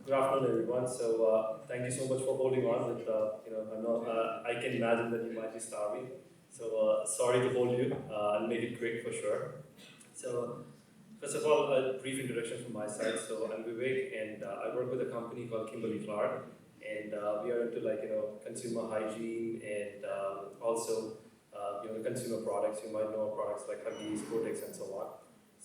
Good afternoon, everyone. So, thank you so much for holding on. With I know I can imagine that you might be starving. So, sorry to hold you. I'll make it quick for sure. So, first of all, a brief introduction from my side. So, I'm Vivek, and I work with a company called Kimberly-Clark, and we are into consumer hygiene and also the consumer products. You might know products like Huggies, Kotex, and so on.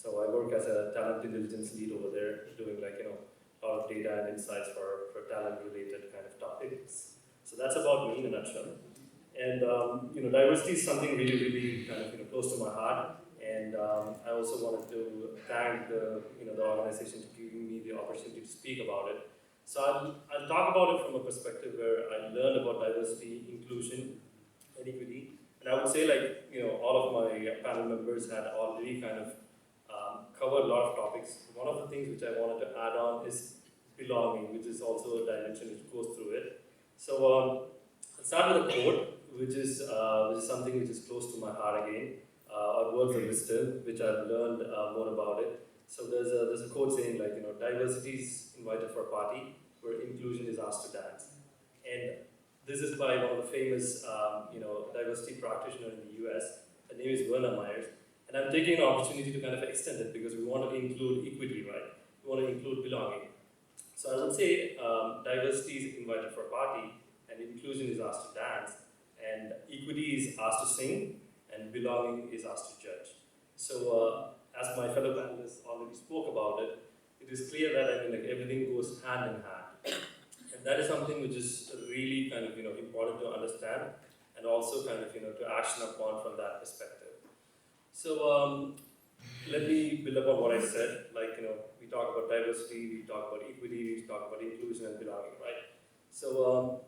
So, I work as a talent intelligence lead over there, doing a lot of data and insights for talent-related kind of topics. So that's about me in a nutshell. And diversity is something really, really kind of close to my heart. And I also wanted to thank the organization for giving me the opportunity to speak about it. So I'll talk about it from a perspective where I learned about diversity, inclusion, and equity. And I would say all of my panel members had already kind of covered a lot of topics. One of the things which I wanted to add on is belonging, which is also a dimension which goes through it. So I'll start with a quote, which is something which is close to my heart again, or words of wisdom, which I've learned more about it. So there's a quote saying diversity is invited for a party where inclusion is asked to dance. And this is by one of the famous diversity practitioner in the US. Her name is Verna Myers. And I'm taking an opportunity to kind of extend it because we want to include equity, right? We want to include belonging. So I would say diversity is invited for a party, and inclusion is asked to dance, and equity is asked to sing, and belonging is asked to judge. So as my fellow panelists already spoke about it, it is clear that everything goes hand in hand, and that is something which is really kind of important to understand, and also kind of to action upon from that perspective. So let me build upon what I said. We talk about diversity, we talk about equity, we talk about inclusion and belonging, right? So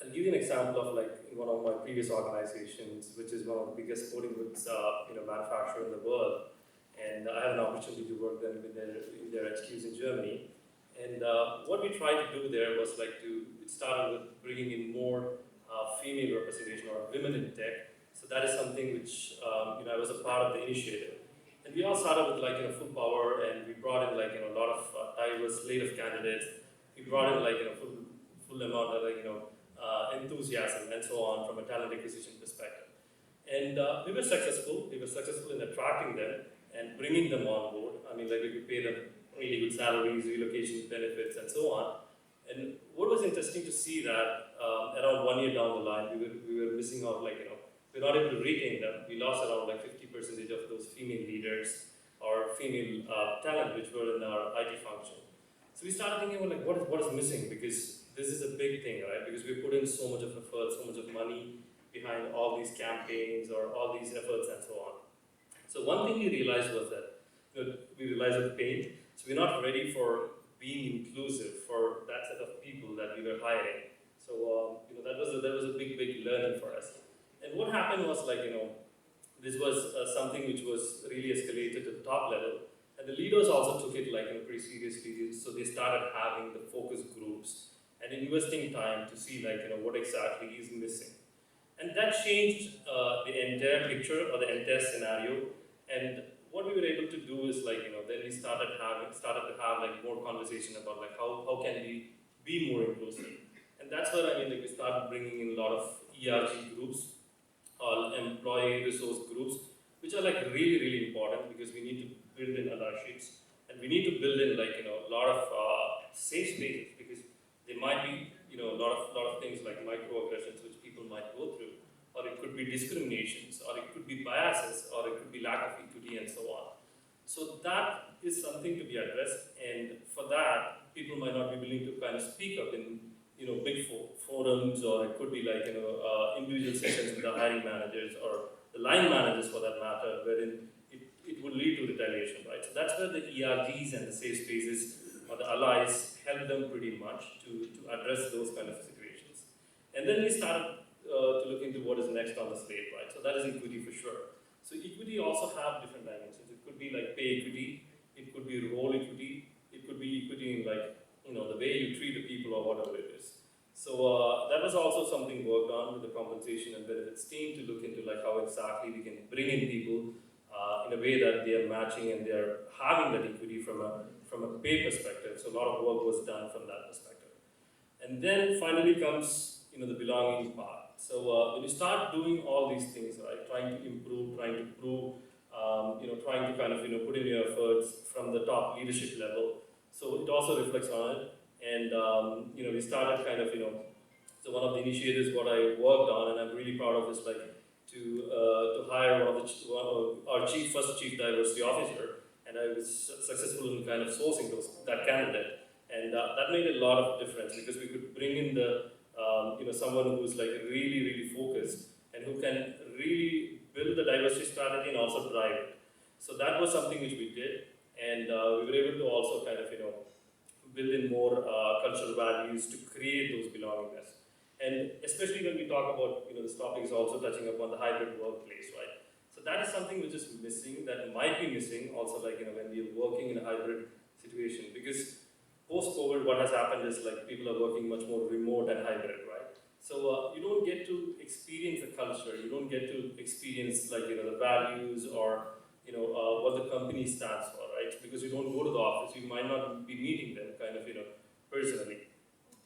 I'll give you an example of in one of my previous organizations, which is one of the biggest sporting goods manufacturer in the world, and I had an opportunity to work then with in their HQs in Germany. And what we tried to do there was it started with bringing in more female representation or women in tech. So that is something which I was a part of the initiative. And we all started with full power, and we brought in a lot of diverse slate of candidates. We brought in full amount of enthusiasm and so on from a talent acquisition perspective. And we were successful. We were successful in attracting them and bringing them on board. We could pay them really good salaries, relocation benefits, and so on. And what was interesting to see that around 1 year down the line, we were missing out we're not able to retain them. We lost around 50% of those female leaders or female talent which were in our IT function. So we started thinking about what is missing, because this is a big thing, right? Because we put in so much of effort, so much of money behind all these campaigns or all these efforts and so on. So one thing we realized was that we realized with pain, so we're not ready for being inclusive for that set of people that we were hiring. So that was a big learning for us. And what happened was this was something which was really escalated to the top level, and the leaders also took it pretty seriously. So they started having the focus groups and investing time to see what exactly is missing, and that changed the entire picture or the entire scenario. And what we were able to do is then we started to have more conversation about how can we be more inclusive, and that's where we started bringing in a lot of ERG groups, all employee resource groups, which are really important, because we need to build in alliances, and we need to build in a lot of safe spaces, because there might be a lot of things like microaggressions which people might go through, or it could be discriminations, or it could be biases, or it could be lack of equity and so on. So that is something to be addressed, and for that people might not be willing to kind of speak up in big forums, or it could be individual sessions with the hiring managers or the line managers for that matter, wherein it would lead to retaliation, right? So that's where the ERGs and the safe spaces or the allies help them pretty much to address those kind of situations. And then we started to look into what is next on the slate, right? So that is equity for sure. So equity also have different dimensions. It could be pay equity, it could be role equity, it could be equity in the way you treat the people or whatever it is. So that was also something worked on with the compensation and benefits team to look into how exactly we can bring in people in a way that they are matching and they are having that equity from from a pay perspective. So a lot of work was done from that perspective. And then finally comes, the belonging part. So when you start doing all these things, right, trying to improve, trying to prove, trying to kind of, put in your efforts from the top leadership level. So it also reflects on it. And, we started kind of, so one of the initiatives what I worked on, and I'm really proud of, is like to hire our first chief diversity officer, and I was successful in kind of sourcing that candidate, and that made a lot of difference because we could bring in the someone who's like really focused and who can really build the diversity strategy and also drive it. So that was something which we did, and we were able to also kind of build in more cultural values to create those belongingness. And especially when we talk about, this topic is also touching upon the hybrid workplace, right? So that is something which is missing, that might be missing also, like, when we are working in a hybrid situation, because post-COVID, what has happened is like people are working much more remote and hybrid, right? So you don't get to experience the culture, you don't get to experience like, the values or, what the company stands for, right? Because you don't go to the office, you might not be meeting them kind of, personally.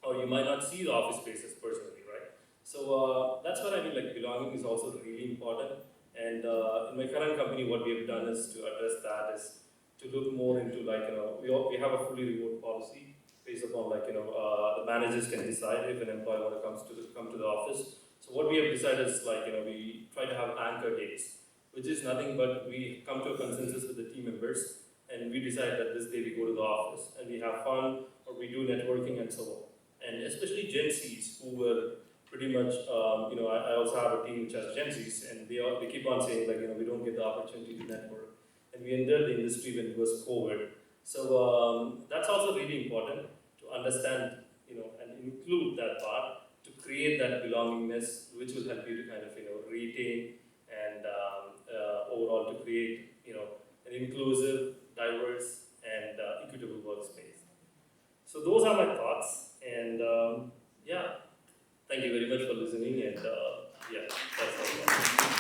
Or you might not see the office spaces personally, right? So that's what I mean, like belonging is also really important. And in my current company, what we have done is to address that is to look more into like, we have a fully remote policy based upon like, the managers can decide if an employee wants to come to the office. So what we have decided is like, we try to have anchor days, which is nothing but we come to a consensus with the team members and we decide that this day we go to the office and we have fun or we do networking and so on. And especially Gen Zs, who were pretty much, I also have a team which has Gen Zs, and they keep on saying like, we don't get the opportunity to network. And we entered the industry when it was COVID. So that's also really important to understand, and include that part to create that belongingness, which will help you to kind of, retain and overall to create, an inclusive, diverse, and equitable workspace. So those are my thoughts. And yeah, thank you very much for listening, and yeah, that's all.